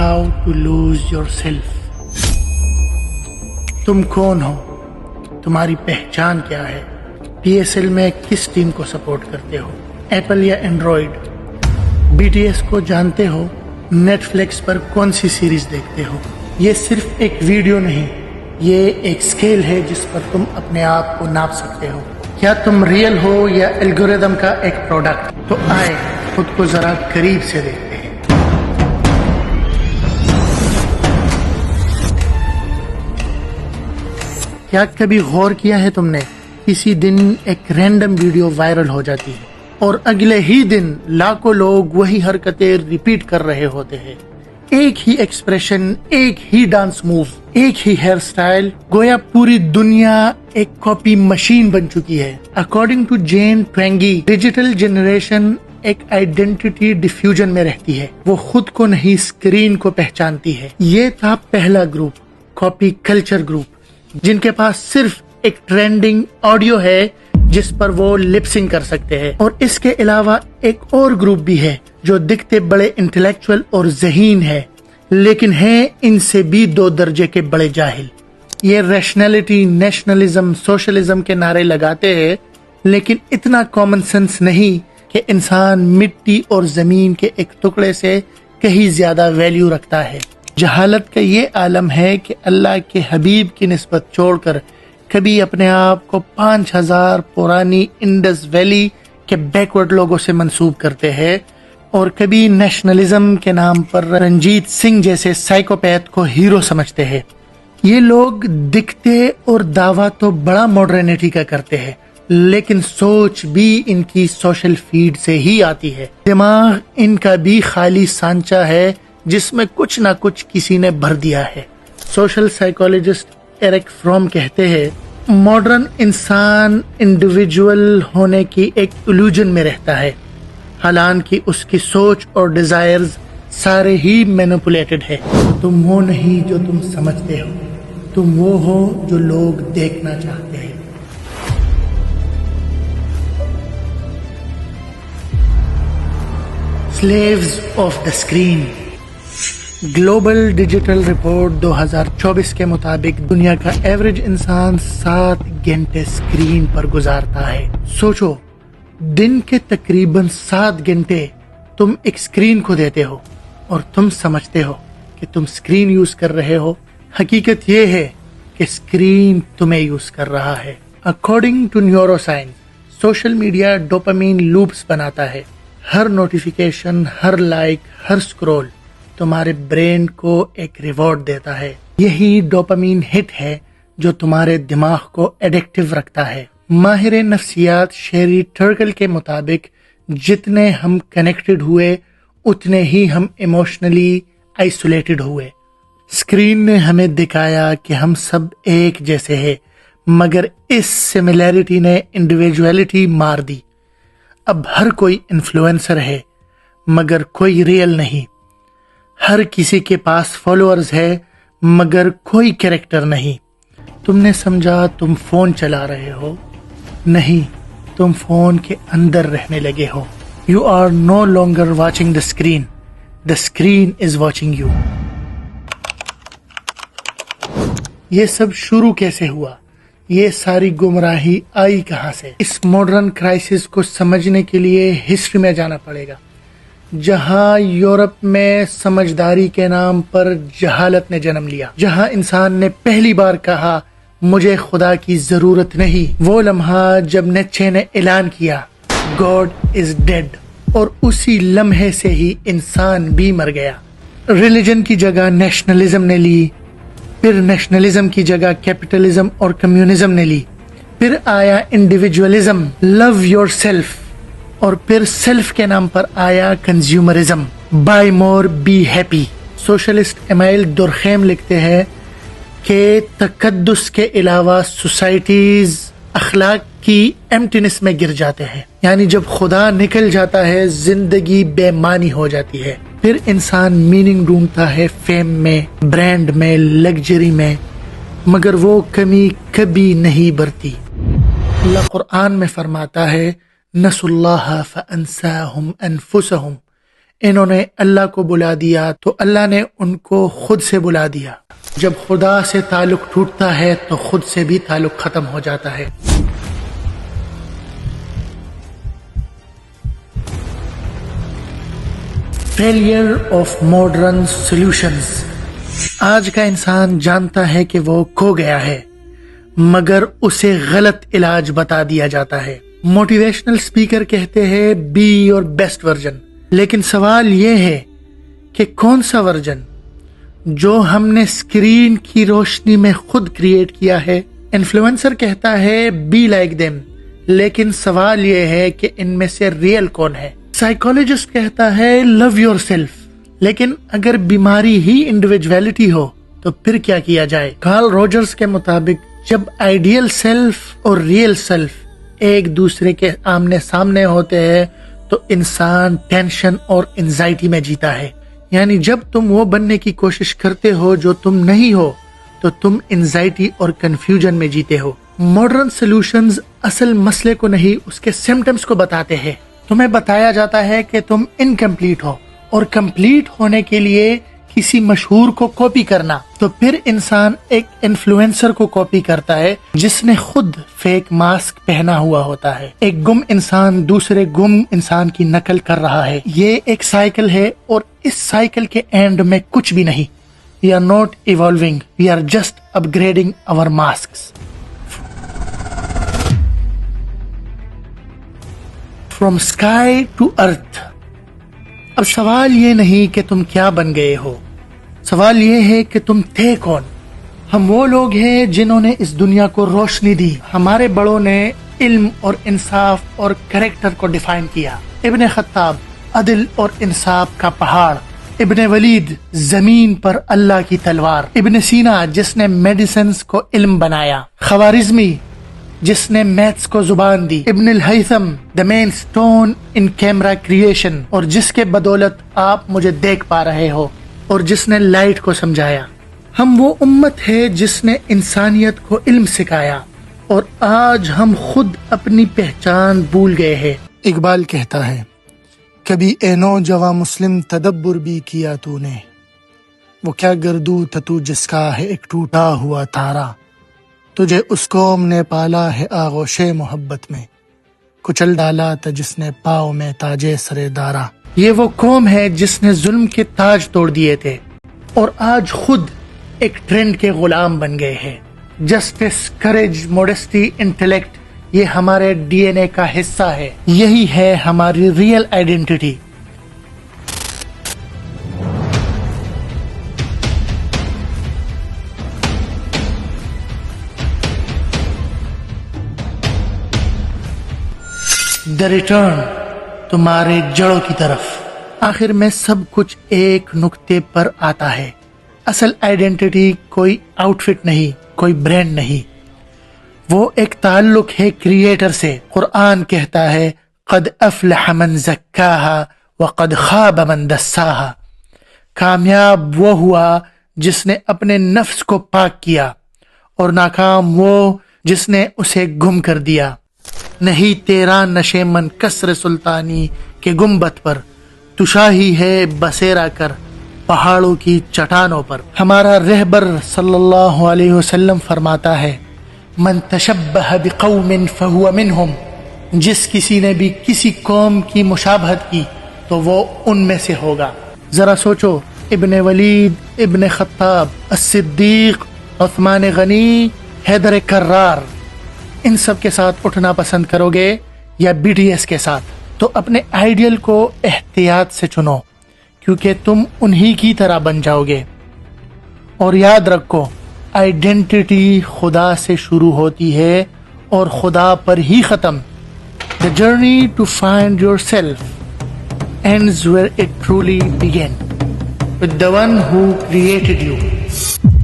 How to lose yourself. तुम कौन हो, तुम्हारी पहचान क्या है, PSL में किस टीम को सपोर्ट करते हो, एप्पल या एंड्रॉइड, BTS को जानते हो, नेटफ्लिक्स पर कौन सी सीरीज देखते हो। ये सिर्फ एक वीडियो नहीं, ये एक स्केल है जिस पर तुम अपने आप को नाप सकते हो। क्या तुम रियल हो या एल्गोरिदम का एक प्रोडक्ट? तो आए खुद को जरा करीब से देखते हैं। क्या कभी गौर किया है तुमने, किसी दिन एक रैंडम वीडियो वायरल हो जाती है और अगले ही दिन लाखों लोग वही हरकतें रिपीट कर रहे होते हैं। एक ही एक्सप्रेशन, एक ही डांस मूव, एक ही हेयर स्टाइल, गोया पूरी दुनिया एक कॉपी मशीन बन चुकी है। According to Jean Twenge, digital generation एक आइडेंटिटी डिफ्यूजन में रहती है। वो खुद को नहीं, स्क्रीन को पहचानती है। ये था पहला ग्रुप, कॉपी कल्चर ग्रुप, जिनके पास सिर्फ एक ट्रेंडिंग ऑडियो है जिस पर वो लिपसिंग कर सकते हैं। और इसके अलावा एक और ग्रुप भी है जो दिखते बड़े इंटेलेक्चुअल और ज़हीन है, लेकिन हैं इनसे भी 2 दर्जे के बड़े जाहिल। ये रैशनैलिटी, नेशनलिज्म, सोशलिज्म के नारे लगाते हैं, लेकिन इतना कॉमन सेंस नहीं कि इंसान मिट्टी और जमीन के एक टुकड़े से कहीं ज्यादा वैल्यू रखता है। जहालत का ये आलम है कि अल्लाह के हबीब की निस्बत छोड़कर कभी अपने आप को 5000 पुरानी इंडस वैली के बैकवर्ड लोगों से मंसूब करते हैं, और कभी नेशनलिज्म के नाम पर रंजीत सिंह जैसे साइकोपैथ को हीरो समझते हैं। ये लोग दिखते और दावा तो बड़ा मॉडर्निटी का करते हैं, लेकिन सोच भी इनकी सोशल फीड से ही आती है। दिमाग इनका भी खाली सांचा है जिसमें कुछ ना कुछ किसी ने भर दिया है। सोशल साइकोलॉजिस्ट एरिक फ्रॉम कहते हैं, मॉडर्न इंसान इंडिविजुअल होने की एक इल्यूजन में रहता है, हालांकि उसकी सोच और डिजायर्स सारे ही मैनिपुलेटेड है। तुम वो नहीं जो तुम समझते हो, तुम वो हो जो लोग देखना चाहते हैं। Slaves of the screen. Global digital report 2024 के मुताबिक दुनिया का एवरेज इंसान 7 घंटे स्क्रीन पर गुजारता है। सोचो, दिन के तकरीबन 7 घंटे तुम एक स्क्रीन को देते हो और तुम समझते हो कि तुम स्क्रीन यूज कर रहे हो। हकीकत ये है कि स्क्रीन तुम्हें यूज कर रहा है। According to neuroscience, social media dopamine loops बनाता है। हर नोटिफिकेशन, हर लाइक, हर स्क्रॉल तुम्हारे ब्रेन को एक रिवॉर्ड देता है। यही डोपामीन हिट है जो तुम्हारे दिमाग को एडिक्टिव रखता है। माहिर नफ्सियात शेरी टर्कल के मुताबिक जितने हम कनेक्टेड हुए उतने ही हम इमोशनली आइसोलेटेड हुए। स्क्रीन ने हमें दिखाया कि हम सब एक जैसे हैं, मगर इस सिमिलैरिटी ने इंडिविजुअलिटी मार दी। अब हर कोई इन्फ्लुएंसर है, मगर कोई रियल नहीं। हर किसी के पास फॉलोअर्स है, मगर कोई कैरेक्टर नहीं। तुमने समझा तुम फोन चला रहे हो, नहीं, तुम फोन के अंदर रहने लगे हो। You are no longer watching the screen is watching you. ये सब शुरू कैसे हुआ? ये सारी गुमराही आई कहां से? इस मॉडर्न क्राइसिस को समझने के लिए हिस्ट्री में जाना पड़ेगा, जहां यूरोप में समझदारी के नाम पर जहालत ने जन्म लिया, जहां इंसान ने पहली बार कहा मुझे खुदा की जरूरत नहीं। वो लम्हा जब नीचे ने ऐलान किया गॉड इज डेड, और उसी लम्हे से ही इंसान भी मर गया। रिलीजन की जगह नेशनलिज्म ने ली, फिर नेशनलिज्म की जगह कैपिटलिज्म और कम्युनिज्म ने ली, फिर आया इंडिविजुअलिज्म, लव योर सेल्फ, और फिर सेल्फ के नाम पर आया consumerism, buy more be happy. Socialist Emile Durkheim लिखते हैं कि तकद्दुस के अलावा सोसाइटीज अखलाक की एम्प्टीनेस में गिर जाते हैं, यानी जब खुदा निकल जाता है जिंदगी बेमानी हो जाती है। फिर इंसान मीनिंग ढूंढता है फेम में, ब्रांड में, लग्जरी में, मगर वो कमी कभी नहीं भरती। अल्लाह कुरान में फरमाता है नसुल्लाह फअंसाहुम अनफुसहुम انہوں نے اللہ کو بلا دیا تو اللہ نے ان کو خود سے بلا دیا۔ جب خدا سے تعلق ٹوٹتا ہے تو خود سے بھی تعلق ختم ہو جاتا ہے۔ Failure of modern solutions. آج کا انسان جانتا ہے کہ وہ کھو گیا ہے، مگر اسے غلط علاج بتا دیا جاتا ہے۔ موٹیویشنل اسپیکر کہتے ہیں بی یور بیسٹ ورژن، لیکن سوال یہ ہے کہ کون سا ورژن؟ جو ہم نے اسکرین کی روشنی میں خود کریٹ کیا ہے۔ انفلوئنسر کہتا ہے بی لائک دیم، لیکن سوال یہ ہے کہ ان میں سے ریئل کون ہے؟ سائیکالوجسٹ کہتا ہے لو یور سیلف، لیکن اگر بیماری ہی انڈیویجویلٹی ہو تو پھر کیا جائے؟ کارل روجرز کے مطابق جب آئیڈیل سیلف اور ریئل سیلف ایک دوسرے کے آمنے سامنے ہوتے ہیں تو انسان ٹینشن اور انزائٹی میں جیتا ہے۔ یعنی جب تم وہ بننے کی کوشش کرتے ہو جو تم نہیں ہو تو تم انزائٹی اور کنفیوژن میں جیتے ہو۔ ماڈرن سولوشنز اصل مسئلے کو نہیں، اس کے سمپٹمز کو بتاتے ہیں۔ تمہیں بتایا جاتا ہے کہ تم انکمپلیٹ ہو، اور کمپلیٹ ہونے کے لیے کسی مشہور کو کاپی کرنا، تو پھر انسان ایک انفلوئنسر کو کاپی کرتا ہے جس نے خود فیک ماسک پہنا ہوا ہوتا ہے۔ ایک گم انسان دوسرے گم انسان کی نقل کر رہا ہے۔ یہ ایک سائیکل ہے، اور اس سائیکل کے اینڈ میں کچھ بھی نہیں۔ We are not evolving, we are just upgrading our masks. From sky to earth. اب سوال یہ نہیں کہ تم کیا بن گئے ہو، سوال یہ ہے کہ تم تھے کون؟ ہم وہ لوگ ہیں جنہوں نے اس دنیا کو روشنی دی۔ ہمارے بڑوں نے علم اور انصاف اور کریکٹر کو ڈیفائن کیا۔ ابن خطاب عدل اور انصاف کا پہاڑ، ابن ولید زمین پر اللہ کی تلوار، ابن سینا جس نے میڈیسنز کو علم بنایا، خوارزمی جس نے میتھس کو زبان دی، ابن al Haytham the main stone in camera creation، اور جس کے بدولت آپ مجھے دیکھ پا رہے ہو، اور جس نے لائٹ کو سمجھایا۔ ہم وہ امت ہے جس نے انسانیت کو علم سکھایا، اور آج ہم خود اپنی پہچان بھول گئے ہیں۔ اقبال کہتا ہے کبھی اے نوجواں مسلم تدبر بھی کیا تو نے، وہ کیا گردو تھا تو جس کا ہے ایک ٹوٹا ہوا تارا، تجھے اس قوم نے پالا ہے آغوش محبت میں، کچل ڈالا تھا جس نے پاؤں میں تاجے سرے دارا۔ یہ وہ قوم ہے جس نے ظلم کے تاج توڑ دیے تھے، اور آج خود ایک ٹرینڈ کے غلام بن گئے ہیں۔ جسٹس، کریج، موڈسٹی، انٹیلیکٹ، یہ ہمارے ڈی این اے کا حصہ ہے۔ یہی ہے ہماری ریئل آئیڈینٹی۔ دی ریٹرن، تمہارے جڑوں کی طرف۔ آخر میں سب کچھ ایک نقطے پر آتا ہے۔ اصل آئیڈینٹی کوئی آؤٹ فٹ نہیں، کوئی برانڈ نہیں، وہ ایک تعلق ہے کریٹر سے۔ قرآن کہتا ہے قد افلح من زکاہا وقد خاب من دساہا، کامیاب وہ ہوا جس نے اپنے نفس کو پاک کیا، اور ناکام وہ جس نے اسے گم کر دیا۔ نہیں تیرا نشے من کسر سلطانی کے گنبد پر، تو شاہی ہے بسیرا کر پہاڑوں کی چٹانوں پر۔ ہمارا رہبر صلی اللہ علیہ وسلم فرماتا ہے من تشبہ بقوم فہو منہم، جس کسی نے بھی کسی قوم کی مشابہت کی تو وہ ان میں سے ہوگا۔ ذرا سوچو، ابن ولید، ابن خطاب، الصدیق، عثمان غنی، حیدر کرار، ان سب کے ساتھ اٹھنا پسند کرو گے یا بی ٹی ایس کے ساتھ؟ تو اپنے آئیڈیل کو احتیاط سے چنو، کیونکہ تم انہی کی طرح بن جاؤ گے۔ اور یاد رکھو، آئیڈینٹی خدا سے شروع ہوتی ہے اور خدا پر ہی ختم۔ The journey to find yourself ends where it truly began, with the one who created you.